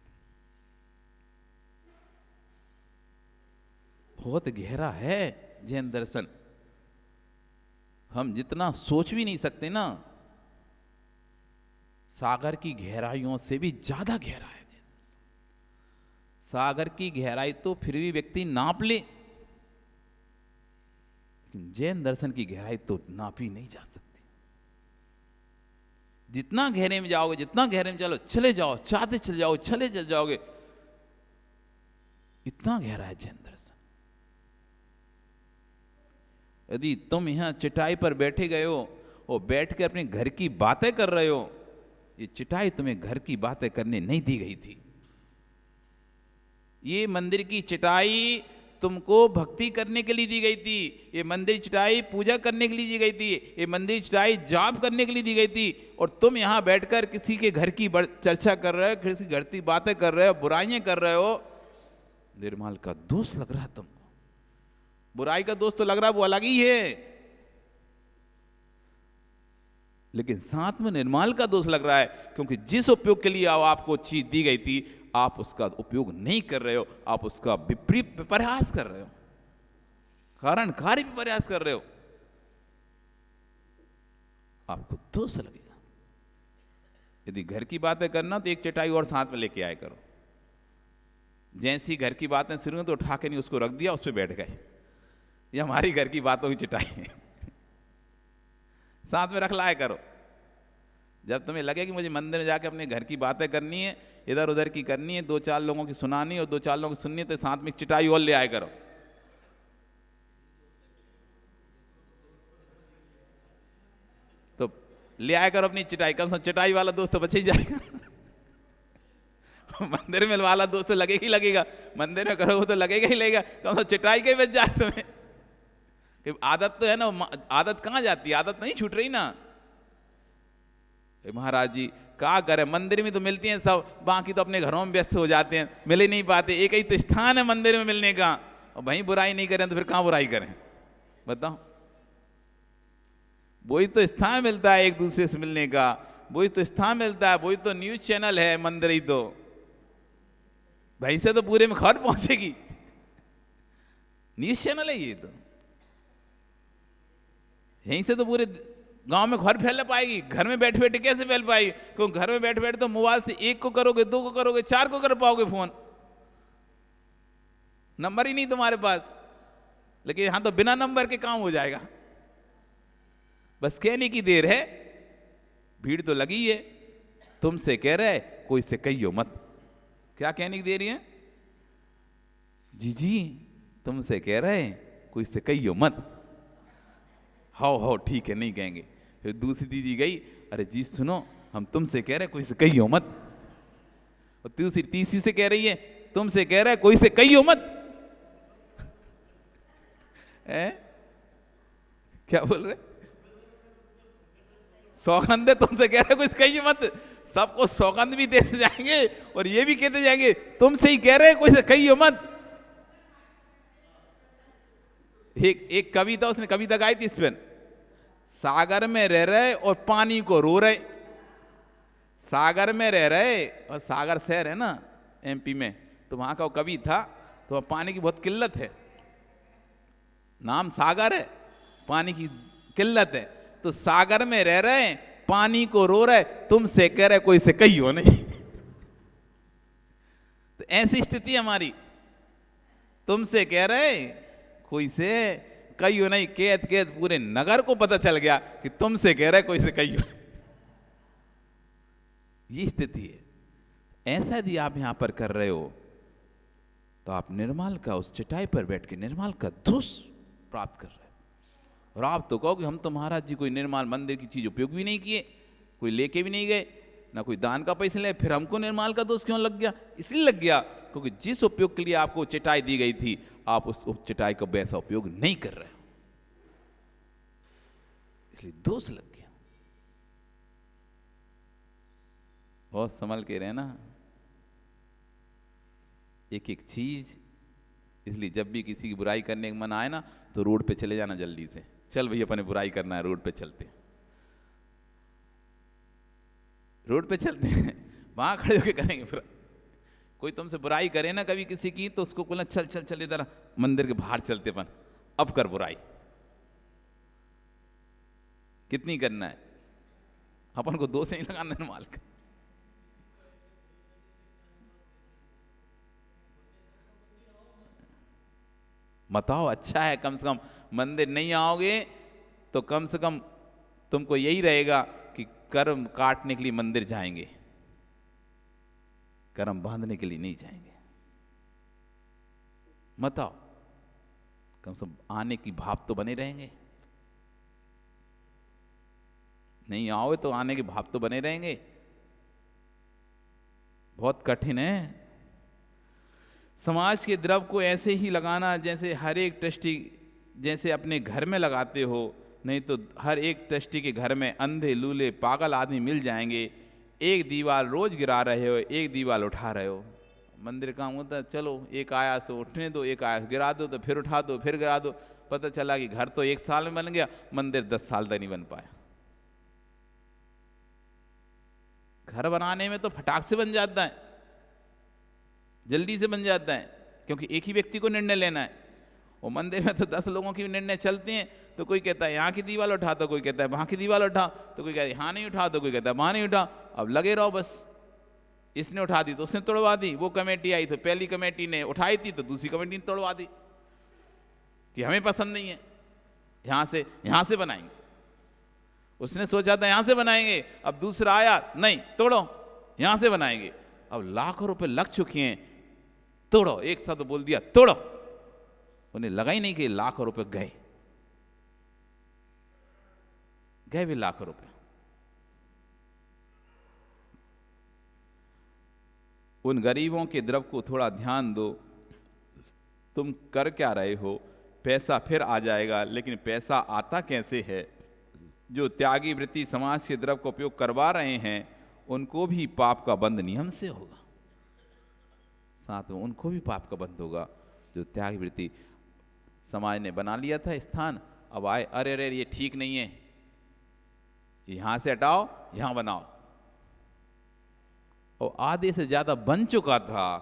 बहुत गहरा है जैन दर्शन, हम जितना सोच भी नहीं सकते ना, सागर की गहराइयों से भी ज्यादा गहरा है। सागर की गहराई तो फिर भी व्यक्ति नाप ले, लेकिन जैन दर्शन की गहराई तो नापी नहीं जा सकती। जितना गहरे में जाओगे, जितना गहरे में चले जाओ, चाहते चले जाओ, चले जाओगे, इतना गहरा है जैन दर्शन। यदि तुम यहां चटाई पर बैठे गए हो और बैठ के अपने घर की बातें कर रहे हो, ये चटाई तुम्हें घर की बातें करने नहीं दी गई थी। ये मंदिर की चटाई तुमको भक्ति करने के लिए दी गई थी, ये मंदिर चटाई पूजा करने के लिए दी गई थी, ये मंदिर चटाई जाप करने के लिए दी गई थी। और तुम यहां बैठकर किसी के घर की चर्चा कर रहे हो, किसी घर की बातें कर रहे हो, बुराइयां कर रहे हो। निर्मल का दोष लग रहा है तुमको, बुराई का दोष तो लग रहा है वो अलग ही है, लेकिन साथ में निर्मल का दोष लग रहा है, क्योंकि जिस उपयोग के लिए आपको चीज दी गई थी आप उसका उपयोग नहीं कर रहे हो, आप उसका विपरीत प्रयास कर रहे हो, कारण कार्य भी प्रयास कर रहे हो, आपको दोष लगेगा। यदि घर की बातें करना तो एक चटाई और साथ में लेके आया करो, जैसी घर की बातें शुरू तो उठा के नहीं उसको रख दिया, उस पर बैठ गए, ये हमारी घर की बातों की चटाई है, साथ में रख लाया करो। जब तुम्हें लगे कि मुझे मंदिर में जाके अपने घर की बातें करनी है, इधर उधर की करनी है, 2-4 लोगों की सुनानी और 2-4 लोगों की सुननी है, तो साथ में चटाई और ले आया करो। तो ले आया करो अपनी चटाई, कम से कम चटाई वाला दोस्त तो बच ही जाएगा मंदिर में वाला दोस्त तो लगेगा ही लगेगा, मंदिर में करोगे तो लगेगा ही लगेगा, कम से कम चटाई के बच जाए तुम्हें। आदत तो है ना, आदत कहाँ जाती है, आदत नहीं छूट रही ना। महाराज जी क्या करें, मंदिर में तो मिलती हैं सब, बाकी तो अपने घरों में व्यस्त हो जाते हैं, मिल ही नहीं पाते। एक ही तो स्थान है मंदिर में मिलने का, और वहीं बुराई नहीं करें तो फिर कहाँ बुराई करें, बताओ। वही तो स्थान मिलता है एक दूसरे से मिलने का, वही तो स्थान मिलता है, वही तो न्यूज चैनल है मंदिर ही तो, भाई से तो पूरे में खबर पहुंचेगी, न्यूज चैनल है ये तो, यहीं से तो पूरे गांव में खबर फैल पाएगी। घर में बैठे बैठे कैसे फैल पाएगी, क्योंकि घर में बैठे बैठे तो मोबाइल से 1 को करोगे, 2 को करोगे, 4 को कर पाओगे फोन, नंबर ही नहीं तुम्हारे पास। लेकिन यहां तो बिना नंबर के काम हो जाएगा, बस कहने की देर है भीड़ तो लगी है, तुमसे कह रहे कोई से कहियो मत। क्या कहने की दे रही है? जी तुमसे कह रहे कोई से कहियो मत। हाओ ठीक है नहीं कहेंगे। फिर दूसरी दीदी गई, अरे जी सुनो हम तुमसे कह रहे कोई से कहियो मत। और तीसरी से कह रही है तुमसे कह रहे कोई से कहियो मत। क्या बोल रहे? सौगंध तुमसे कह रहे कोई से कहियो मत। सबको सौगंध भी देते जाएंगे और ये भी कहते जाएंगे तुमसे ही कह रहे कोई से कहियो मत। एक कविता, उसने कविता गाई थी इस पर, सागर में रह रहे और पानी को रो रहे। सागर में रह रहे, और सागर शहर है ना एमपी में, तो वहां का वो कवि था, तो वहां पानी की बहुत किल्लत है, नाम सागर है, पानी की किल्लत है, तो सागर में रह रहे पानी को रो रहे, तुमसे कह रहे कोई से कहियो नहीं। तो ऐसी स्थिति हमारी, तुमसे कह रहे कोई से कहियो नहीं, कहत कहत पूरे नगर को पता चल गया कि तुमसे कह रहे कोई से कहियो। ये स्थिति है। ऐसा यदि आप यहां पर कर रहे हो तो आप निर्माल का उस चटाई पर बैठ के निर्माल का धुस प्राप्त कर रहे हो। और आप तो कहोगे हम तो महाराज जी कोई निर्माल मंदिर की चीज उपयोग भी नहीं किए, कोई लेके भी नहीं गए, ना कोई दान का पैसे ले, फिर हमको निर्माल का दोष क्यों लग गया? इसलिए लग गया क्योंकि जिस उपयोग के लिए आपको चटाई दी गई थी आप उस चटाई का वैसा उपयोग नहीं कर रहे हो, इसलिए दोष लग गया। बहुत संभल के रहना एक एक चीज। इसलिए जब भी किसी की बुराई करने का मन आए ना तो रोड पे चले जाना जल्दी से, चल भैया अपने बुराई करना है, रोड पे चलते, रोड पे चलते हैं, वहां खड़े होकर करेंगे बुराई। कोई तुमसे बुराई करे ना कभी किसी की, तो उसको बोलना चल चल चल इधर मंदिर के बाहर चलते अपन, अब कर बुराई। कितनी करना है, अपन को दोष नहीं लगाना निर्माल का। बताओ अच्छा है, कम से कम मंदिर नहीं आओगे तो कम से कम तुमको यही रहेगा कि कर्म काटने के लिए मंदिर जाएंगे, कर्म बांधने के लिए नहीं जाएंगे। मत आओ, कम से कम आने की भाव तो बने रहेंगे। नहीं आओ तो आने के भाव तो बने रहेंगे। बहुत कठिन है समाज के द्रव को ऐसे ही लगाना जैसे हर एक ट्रस्टी जैसे अपने घर में लगाते हो, नहीं तो हर एक ट्रस्टी के घर में अंधे लूले पागल आदमी मिल जाएंगे। एक दीवार रोज गिरा रहे हो, एक दीवार उठा रहे हो। मंदिर काम होता है, चलो एक आया सो उठने दो, एक आया गिरा दो, तो फिर उठा दो, फिर गिरा दो। पता चला कि घर तो 1 साल में बन गया, मंदिर 10 साल तक नहीं बन पाया। घर बनाने में तो फटाक से बन जाता है, जल्दी से बन जाता है, क्योंकि एक ही व्यक्ति को निर्णय लेना है। और मंदिर में तो 10 लोगों की निर्णय चलते हैं, तो कोई कहता है यहाँ की दीवार उठा, तो कोई कहता है वहाँ की दीवार उठा, तो कोई कहता है यहाँ नहीं उठा, तो कोई कहता है वहाँ नहीं उठा। अब लगे रहो बस, इसने उठा दी तो उसने तोड़वा दी, वो कमेटी आई तो पहली कमेटी ने उठाई थी तो दूसरी कमेटी ने तोड़वा दी कि हमें पसंद नहीं है, यहाँ से बनाएंगे। उसने सोचा था यहाँ से बनाएंगे, अब दूसरा आया नहीं तोड़ो यहाँ से बनाएंगे। अब लाखों रुपए लग चुके हैं, तोड़ो, एक साथ बोल दिया तोड़ो, उन्हें लगा ही नहीं कि लाखों रुपए गए भी लाखों रुपए। उन गरीबों के द्रव को थोड़ा ध्यान दो, तुम कर क्या रहे हो? पैसा फिर आ जाएगा, लेकिन पैसा आता कैसे है? जो त्यागी वृत्ति समाज के द्रव का उपयोग करवा रहे हैं उनको भी पाप का बंध नियम से होगा, साथ में उनको भी पाप का बंध होगा। जो त्यागी वृत्ति समाज ने बना लिया था स्थान, अब आए अरे अरे ये ठीक नहीं है, यहां से हटाओ यहां बनाओ। और आधे से ज्यादा बन चुका था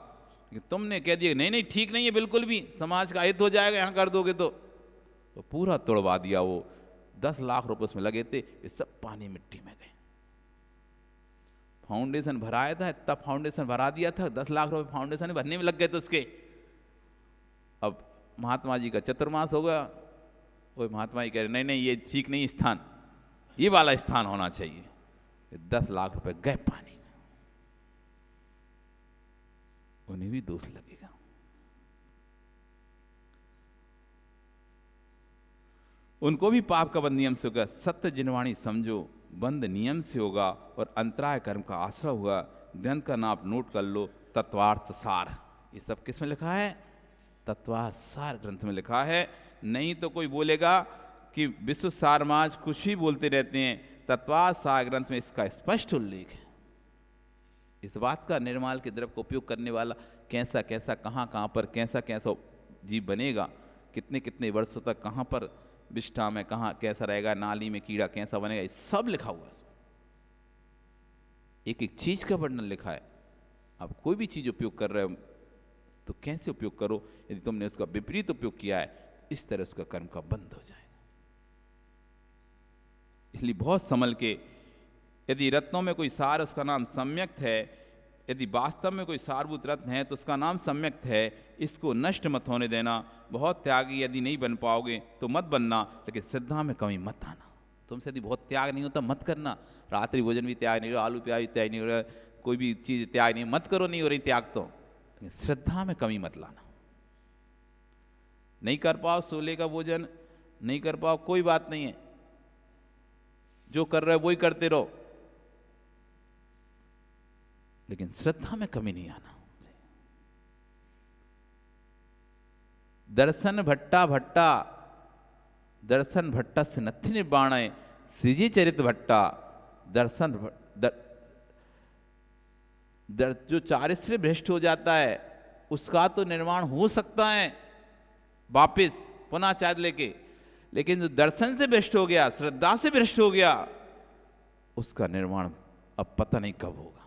कि तुमने कह दिया नहीं नहीं ठीक नहीं है बिल्कुल भी, समाज का हित हो जाएगा यहां कर दोगे तो पूरा तोड़वा दिया। वो 10 लाख रुपए उसमें लगे थे, ये सब पानी मिट्टी में गए। फाउंडेशन भराया था, तब फाउंडेशन भरा दिया था, 10 लाख रुपए फाउंडेशन भरने में लग गए थे उसके। अब महात्मा जी का चतुर्मास हो गया, वो महात्मा जी कह रहे नहीं नहीं ये ठीक नहीं स्थान, ये वाला स्थान होना चाहिए। 10 लाख रुपए गए पानी में, उन्हें भी दोष लगेगा। उनको भी पाप का बंद नियम से होगा। सत्य जिनवाणी समझो, बंद नियम से होगा और अंतराय कर्म का आश्रय होगा। ग्रंथ का नाम नोट कर लो, तत्वार्थ सार। ये सब किस में लिखा है? तत्वार्थ सार ग्रंथ में लिखा है। नहीं तो कोई बोलेगा कि विश्व सारमाज कुछ ही बोलते रहते हैं, तत्वार्थ सार ग्रंथ में इसका स्पष्ट उल्लेख है। इस बात का निर्माल के द्रव्य का उपयोग करने वाला कैसा कैसा, कहाँ कहाँ पर कैसा कैसा जीव बनेगा, कितने कितने वर्षों तक कहाँ पर विष्ठा में कहाँ कैसा रहेगा, नाली में कीड़ा कैसा बनेगा, ये सब लिखा हुआ है। एक एक चीज का वर्णन लिखा है। आप कोई भी चीज उपयोग कर रहे हो तो कैसे उपयोग करो, यदि तुमने उसका विपरीत उपयोग किया है इस तरह उसका कर्म का बंद हो जाएगा। इसलिए बहुत संभल के, यदि रत्नों में कोई सार उसका नाम सम्यक्त है, यदि वास्तव में कोई सारभूत रत्न है तो उसका नाम सम्यक्त है, इसको नष्ट मत होने देना। बहुत त्यागी यदि नहीं बन पाओगे तो मत बनना, लेकिन श्रद्धा में कमी मत आना। तुमसे यदि बहुत त्याग नहीं होता मत करना। रात्रि भोजन भी त्याग नहीं हो रहा, आलू प्याज भी त्याग नहीं हो रहा, कोई भी चीज त्याग नहीं, मत करो, नहीं हो रही त्याग तो, लेकिन श्रद्धा में कमी मत लाना। नहीं कर पाओ सोले का भोजन, नहीं कर पाओ कोई बात नहीं है, जो कर रहे हो वही करते रहो, लेकिन श्रद्धा में कमी नहीं आना। दर्शन भट्टा भट्टा, दर्शन भट्टा से नथि निर्वाण, श्रीजी चरित भट्टा दर्शन जो चारित्र भ्रष्ट हो जाता है उसका तो निर्माण हो सकता है वापिस पुनः चार्ज लेके, लेकिन जो दर्शन से भ्रष्ट हो गया, श्रद्धा से भ्रष्ट हो गया, उसका निर्माण अब पता नहीं कब होगा।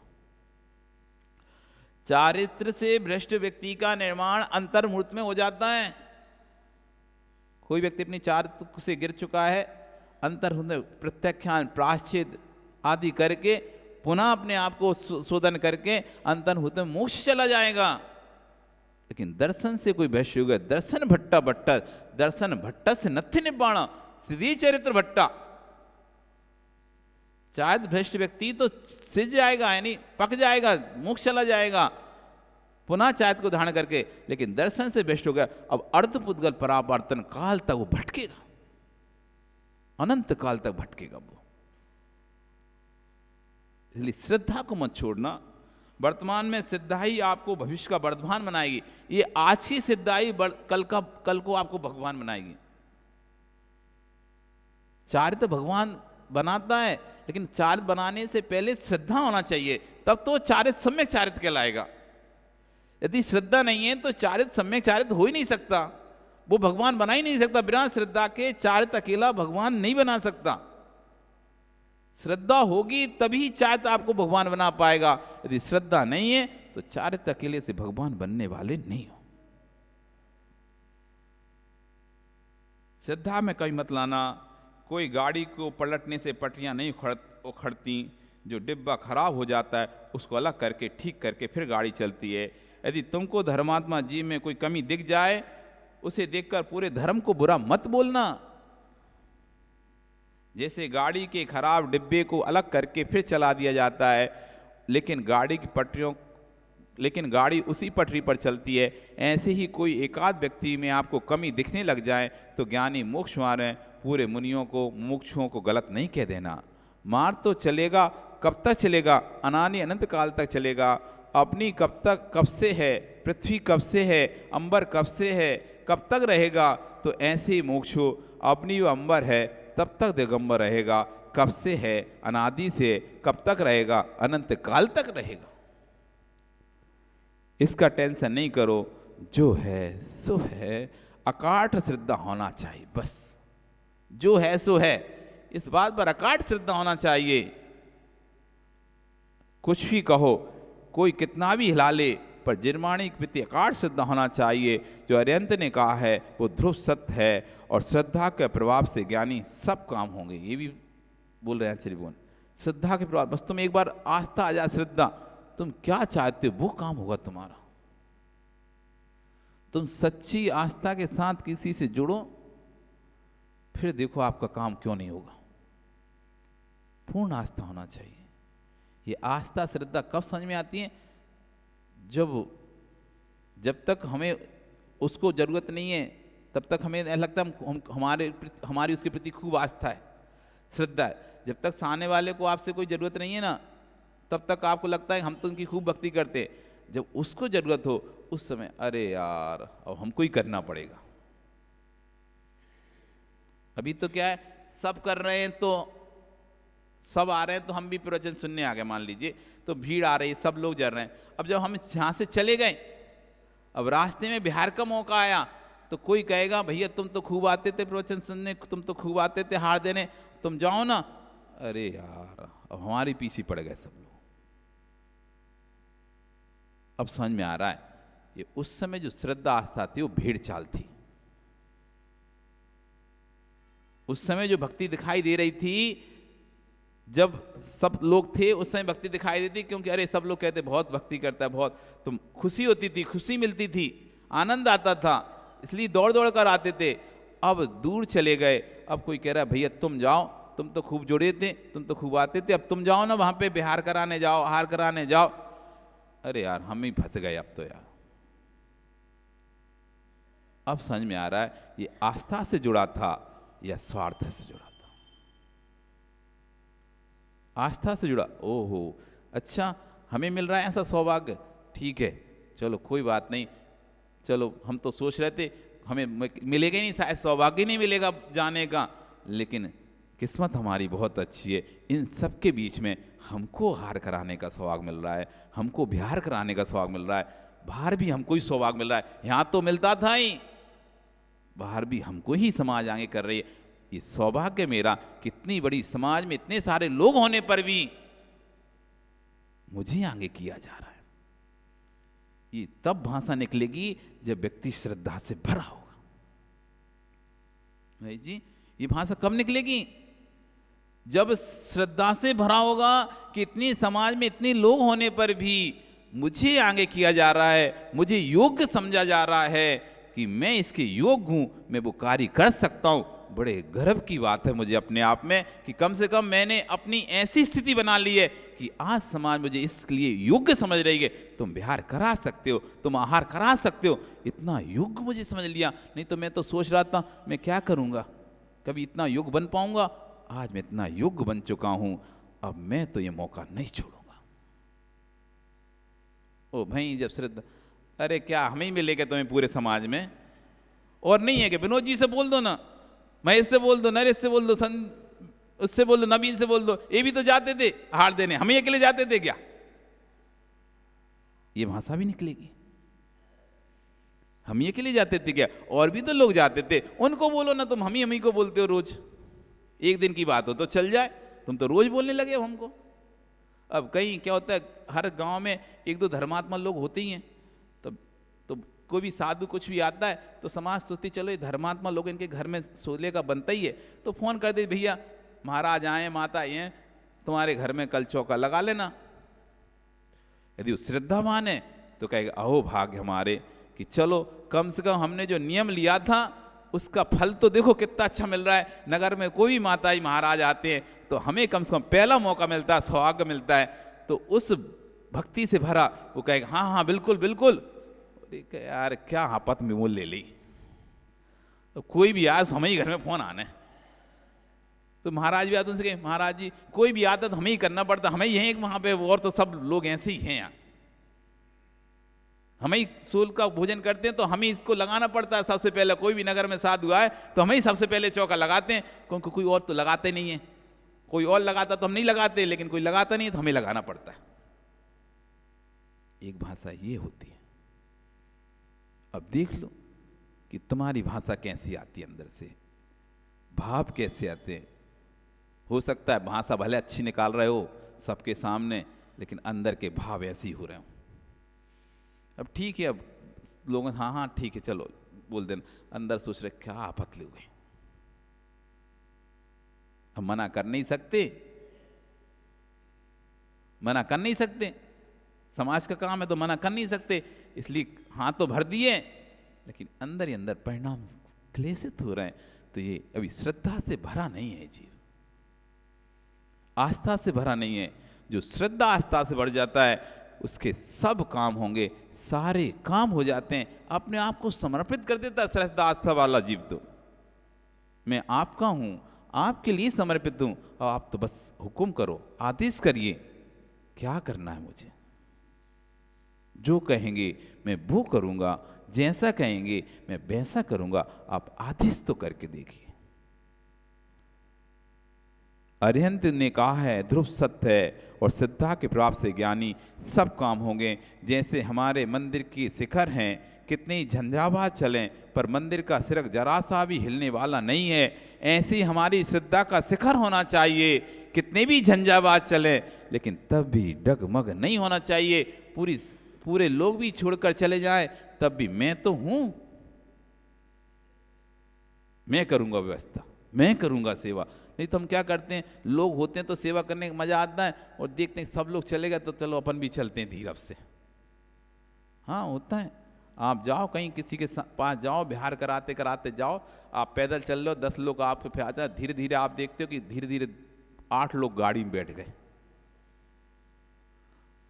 चारित्र से भ्रष्ट व्यक्ति का निर्माण अंतर्मुहूर्त में हो जाता है। कोई व्यक्ति अपनी चारित्र से गिर चुका है, अंतर्मुहूर्त में प्रत्याख्यान प्रायश्चित आदि करके पुनः अपने आप को शोधन करके अंतर्मुहूर्त में मोक्ष चला जाएगा। लेकिन दर्शन से कोई भ्रष्ट हो गया, दर्शन भट्टा भट्टा, दर्शन भट्टा से नथि निब्बाण, श्री चरित्र भट्टा। शायद भ्रष्ट व्यक्ति तो सिज जाएगा, यानी पक जाएगा, मोक्ष चला जाएगा पुनः चायत को धारण करके, लेकिन दर्शन से भ्रष्ट हो गया, अब अर्धपुद्गल परावर्तन काल तक वो भटकेगा, अनंत काल तक भटकेगा वो। इसलिए श्रद्धा को मत छोड़ना। वर्तमान में श्रद्धा ही आपको भविष्य का वर्धमान बनाएगी। ये आज की श्रद्धा ही कल को आपको भगवान बनाएगी। चारित्र भगवान बनाता है, लेकिन चारित्र बनाने से पहले श्रद्धा होना चाहिए, तब तो चारित्र सम्यक चारित्र कहलाएगा। यदि श्रद्धा नहीं है तो चारित्र सम्यक चारित्र हो ही नहीं सकता, वो भगवान बना ही नहीं सकता। बिना श्रद्धा के चारित्र अकेला भगवान नहीं बना सकता। श्रद्धा होगी तभी चारित्र आपको भगवान बना पाएगा। यदि श्रद्धा नहीं है तो चारित्र अकेले से भगवान बनने वाले नहीं हो। श्रद्धा में कभी मत लाना। कोई गाड़ी को पलटने से पटरियां नहीं उखड़ती, जो डिब्बा खराब हो जाता है उसको अलग करके ठीक करके फिर गाड़ी चलती है। यदि तुमको धर्मात्मा जीव में कोई कमी दिख जाए, उसे देखकर पूरे धर्म को बुरा मत बोलना। जैसे गाड़ी के खराब डिब्बे को अलग करके फिर चला दिया जाता है, लेकिन गाड़ी उसी पटरी पर चलती है, ऐसे ही कोई एकाध व्यक्ति में आपको कमी दिखने लग जाए तो ज्ञानी मोक्ष मारे पूरे मुनियों को, मोक्षों को गलत नहीं कह देना। मार्ग तो चलेगा, कब तक चलेगा? अनादि अनंत काल तक चलेगा। अपनी कब से है, पृथ्वी कब से है, अंबर कब से है, कब तक रहेगा? तो ऐसे ही मोक्ष हो, अपनी वो अंबर है तब तक दिगंबर रहेगा। कब से है? अनादि से। कब तक रहेगा? अनंत काल तक रहेगा। इसका टेंशन नहीं करो, जो है सो है। अकाट श्रद्धा होना चाहिए, बस जो है सो है, इस बात पर अकाट श्रद्धा होना चाहिए। कुछ भी कहो, कोई कितना भी हिला ले, पर जिनवाणी के प्रति अकाट श्रद्धा होना चाहिए। जो अरिहंत ने कहा है वो ध्रुव सत्य है, और श्रद्धा के प्रभाव से ज्ञानी सब काम होंगे। ये भी बोल रहे हैं त्रिभुवन, श्रद्धा के प्रभाव, बस तुम एक बार आस्था आ जाए, श्रद्धा, तुम क्या चाहते हो वो काम होगा तुम्हारा। तुम सच्ची आस्था के साथ किसी से जुड़ो, फिर देखो आपका काम क्यों नहीं होगा। पूर्ण आस्था होना चाहिए। ये आस्था श्रद्धा कब समझ में आती है? जब तक हमें उसको जरूरत नहीं है तब तक हमें लगता है हमारी उसके प्रति खूब आस्था है, श्रद्धा है। जब तक सामने वाले को आपसे कोई जरूरत नहीं है ना, तब तक आपको लगता है हम तो उनकी खूब भक्ति करते हैं। जब उसको जरूरत हो उस समय अरे यार अब हमको ही करना पड़ेगा। अभी तो क्या है, सब कर रहे हैं तो सब आ रहे हैं तो हम भी प्रवचन सुनने आ गए मान लीजिए, तो भीड़ आ रही है, सब लोग जर रहे हैं। अब जब हम यहाँ से चले गए, अब रास्ते में बिहार का मौका आया तो कोई कहेगा भैया तुम तो खूब आते थे प्रवचन सुनने, तुम तो खूब आते थे हार देने, तुम जाओ ना। अरे यार अब हमारे पीछे पड़ गए सब लोग। अब समझ में आ रहा है ये उस समय जो श्रद्धा आस्था थी वो भेड़ चाल थी। उस समय जो भक्ति दिखाई दे रही थी, जब सब लोग थे उस समय भक्ति दिखाई देती, क्योंकि अरे सब लोग कहते बहुत भक्ति करता है, बहुत, तो खुशी होती थी, खुशी मिलती थी, आनंद आता था, इसलिए दौड़ दौड़ कर आते थे। अब दूर चले गए, अब कोई कह रहा है भैया तुम जाओ, तुम तो खूब जुड़े थे, तुम तो खूब आते थे, अब तुम जाओ ना वहां पे बिहार कराने जाओ, हार कराने जाओ। अरे यार हम ही फंस गए अब तो यार। अब समझ में आ रहा है ये आस्था से जुड़ा था या स्वार्थ से जुड़ा था। आस्था से जुड़ा, ओहो अच्छा हमें मिल रहा है ऐसा सौभाग्य, ठीक है चलो कोई बात नहीं, चलो हम तो सोच रहे थे हमें मिलेगा ही नहीं, शायद सौभाग्य नहीं मिलेगा जाने का, लेकिन किस्मत हमारी बहुत अच्छी है, इन सब के बीच में हमको हार कराने का सौभाग्य मिल रहा है, हमको बिहार कराने का सौभाग्य मिल रहा है, बाहर भी हमको ही सौभाग्य मिल रहा है। यहाँ तो मिलता था ही, बाहर भी हमको ही समाज आगे कर रही है। ये सौभाग्य मेरा, कितनी बड़ी समाज में इतने सारे लोग होने पर भी मुझे आगे किया जा रहा है। ये तब भाषा निकलेगी जब व्यक्ति श्रद्धा से भरा होगा। भाई जी ये भाषा कब निकलेगी? जब श्रद्धा से भरा होगा कि इतनी समाज में इतने लोग होने पर भी मुझे आगे किया जा रहा है, मुझे योग्य समझा जा रहा है कि मैं इसके योग्य हूं, मैं वो कार्य कर सकता हूं। बड़े गर्व की बात है मुझे अपने आप में कि कम से कम मैंने अपनी ऐसी स्थिति बना ली है कि आज समाज मुझे इसके लिए योग्य समझ रही है। तुम बिहार करा सकते हो, तुम आहार करा सकते हो, इतना योग्य मुझे समझ लिया। नहीं तो मैं तो सोच रहा था मैं क्या करूंगा, कभी इतना योग्य बन पाऊंगा? आज मैं इतना योग्य बन चुका हूं, अब मैं तो ये मौका नहीं छोड़ूंगा। ओ भाई जब श्रद्धा, अरे क्या हमें ही मिलेगा तुम्हें पूरे समाज में? और नहीं है कि विनोद जी से बोल दो ना, महेश से बोल दो, नरेश से बोल दो, उससे बोल दो, नवीन से बोल दो, ये भी तो जाते थे हार देने, हम ही अकेले जाते थे क्या? ये भाषा भी निकलेगी, हम ही अकेले जाते थे क्या? और भी तो लोग जाते थे, उनको बोलो ना, तुम हम ही को बोलते हो रोज, एक दिन की बात हो तो चल जाए, तुम तो रोज बोलने लगे हो हमको। अब कहीं क्या होता है, हर गांव में एक दो धर्मात्मा लोग होते ही हैं, तो कोई भी साधु कुछ भी आता है तो समाज सोचती चलो ये धर्मात्मा लोग इनके घर में सोले का बनता ही है, तो फोन कर दे भैया महाराज आए माता आए हैं तुम्हारे घर में कल चौका लगा लेना। यदि वो श्रद्धावान है तो कहेगा अहो भाग्य हमारे कि चलो कम से कम हमने जो नियम लिया था उसका फल तो देखो कितना अच्छा मिल रहा है। नगर में कोई भी माताजी महाराज आते हैं तो हमें कम से कम पहला मौका मिलता है, सौभाग्य मिलता है। तो उस भक्ति से भरा वो कहेगा हाँ हाँ बिल्कुल बिल्कुल। यार क्या आपत में वो ले ली, तो कोई भी आज हमें ही घर में फोन आने, तो महाराज भी आते उनसे कहे महाराज जी कोई भी आता तो हमें ही करना पड़ता, हमें ही हैं वहां पे, और तो सब लोग ऐसे ही हैं यहाँ, हमें ही सूल का भोजन करते हैं तो हमें इसको लगाना पड़ता है सबसे पहले। कोई भी नगर में साधु आए तो हमें ही सबसे पहले चौका लगाते हैं, क्योंकि कोई और तो लगाते नहीं है, कोई और लगाता तो हम नहीं लगाते, लेकिन कोई लगाता नहीं है तो हमें लगाना पड़ता है। एक भाषा ये होती है। अब देख लो कि तुम्हारी भाषा कैसी आती है, अंदर से भाव कैसे आते हैं। हो सकता है भाषा भले अच्छी निकाल रहे हो सबके सामने, लेकिन अंदर के भाव ऐसे ही हो रहे हो। अब ठीक है, अब लोग हाँ हाँ ठीक है चलो बोल देना, अंदर सोच रहे क्या आपत ले गए, हम मना कर नहीं सकते, मना कर नहीं सकते, समाज का काम है तो मना कर नहीं सकते, इसलिए हाथ तो भर दिए, लेकिन अंदर ही अंदर परिणाम क्लेशित हो रहे हैं। तो ये अभी श्रद्धा से भरा नहीं है जीव, आस्था से भरा नहीं है, जो श्रद्धा आस्था से बढ़ जाता है उसके सब काम होंगे, सारे काम हो जाते हैं, अपने आप को समर्पित कर देता है श्रद्धा आस्था वाला जीव। तो मैं आपका हूं, आपके लिए समर्पित हूं, और आप तो बस हुक्म करो, आदेश करिए, क्या करना है मुझे, जो कहेंगे मैं वो करूंगा, जैसा कहेंगे मैं वैसा करूंगा, आप आदेश तो करके देखिए। अरिहंत ने कहा है ध्रुव सत्य है, और श्रद्धा के प्रभाव से ज्ञानी सब काम होंगे। जैसे हमारे मंदिर की शिखर हैं, कितनी झंझावात चलें पर मंदिर का सिर जरा सा भी हिलने वाला नहीं है, ऐसी हमारी श्रद्धा का शिखर होना चाहिए। कितने भी झंझावात चलें लेकिन तब भी डगमग नहीं होना चाहिए। पूरे लोग भी छोड़कर चले जाए तब भी मैं तो हूं, मैं करूंगा व्यवस्था, मैं करूंगा सेवा। नहीं तो हम क्या करते हैं, लोग होते हैं तो सेवा करने का मजा आता है, और देखते हैं सब लोग चले गए तो चलो अपन भी चलते हैं धीरज से। हाँ होता है, आप जाओ कहीं किसी के पास जाओ, बिहार कराते कराते जाओ, आप पैदल चल रहे हो, 10 लोग आपके पे आ जाए, धीरे धीरे आप देखते हो कि धीरे धीरे 8 लोग गाड़ी में बैठ गए।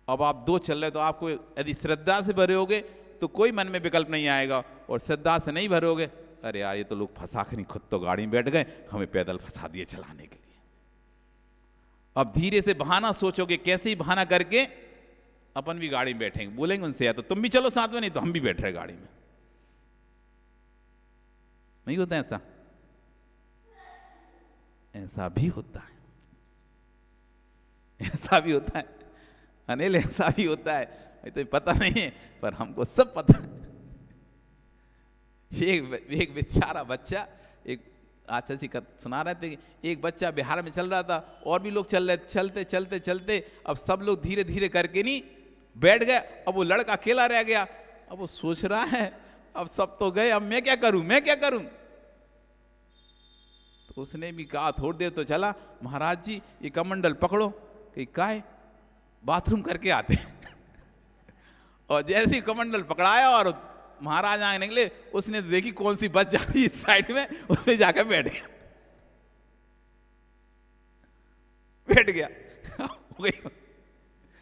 अब आप 2 चल रहे तो आपको यदि श्रद्धा से भरोगे तो कोई मन में विकल्प नहीं आएगा, और श्रद्धा से नहीं भरोगे, अरे यार ये तो लोग फंसा के नहीं, खुद तो गाड़ी में बैठ गए, हमें पैदल फंसा दिए चलाने के लिए। अब धीरे से बहाना सोचोगे, कैसे ही बहाना करके अपन भी गाड़ी में बैठेंगे, बोलेंगे उनसे या तो तुम भी चलो साथ में, नहीं तो हम भी बैठ रहे गाड़ी में। नहीं होता ऐसा? ऐसा भी होता है, ऐसा भी होता है अनिल, ऐसा भी होता है। तो पता नहीं है पर हमको सब पता है। एक बेचारा बच्चा, एक आचार्य जी का सुना रहे थे कि एक बच्चा बिहार में चल रहा था, और भी लोग चल रहे, चलते चलते चलते अब सब लोग धीरे धीरे करके नहीं बैठ गए, अब वो लड़का अकेला रह गया। अब वो सोच रहा है अब सब तो गए, अब मैं क्या करूं, मैं क्या करूं। तो उसने भी कहा थोड़ी देर तो चला, महाराज जी ये कमंडल पकड़ो, कि काय बाथरूम करके आते और जैसे ही कमंडल पकड़ाया और महाराज आगे निकले, उसने देखी कौन सी बस जा रही इस साइड में, उसमें जाकर बैठ गया, बैठ गया हो गई।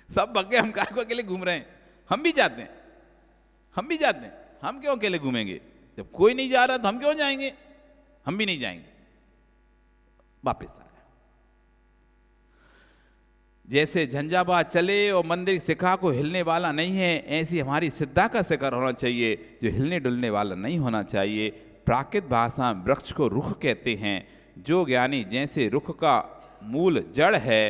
सब भग गए, हम काय को अकेले घूम रहे हैं। हम भी जाते हैं, हम भी जाते हैं, हम क्यों अकेले घूमेंगे, जब कोई नहीं जा रहा तो हम क्यों जाएंगे, हम भी नहीं जाएंगे। वापिस आ रहे, जैसे झंझावात चले और मंदिर शिखा को हिलने वाला नहीं है, ऐसी हमारी श्रद्धा का शिखर होना चाहिए जो हिलने डुलने वाला नहीं होना चाहिए। प्राकृत भाषा में वृक्ष को रुख कहते हैं। जो ज्ञानी जैसे रुख का मूल जड़ है,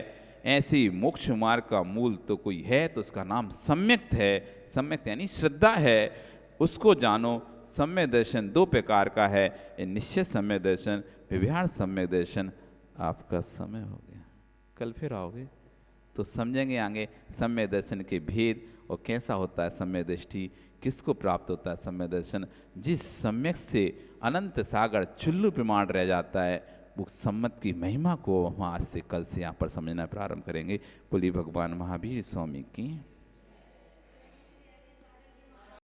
ऐसी मोक्ष मार्ग का मूल तो कोई है तो उसका नाम सम्यक है। सम्यक यानी श्रद्धा है, उसको जानो। सम्यक दर्शन 2 प्रकार का है, निश्चय सम्यक दर्शन, व्यवहार सम्यक दर्शन। आपका समय हो गया, कल फिर आओगे तो समझेंगे आगे सम्यक दर्शन के भेद और कैसा होता है सम्यक दृष्टि, किसको प्राप्त होता है सम्यक दर्शन। जिस सम्यक से अनंत सागर चुल्लू प्रमाण रह जाता है, वो सम्मत की महिमा को हम आज से कल से यहाँ पर समझना प्रारंभ करेंगे। बोलिए भगवान महावीर स्वामी की।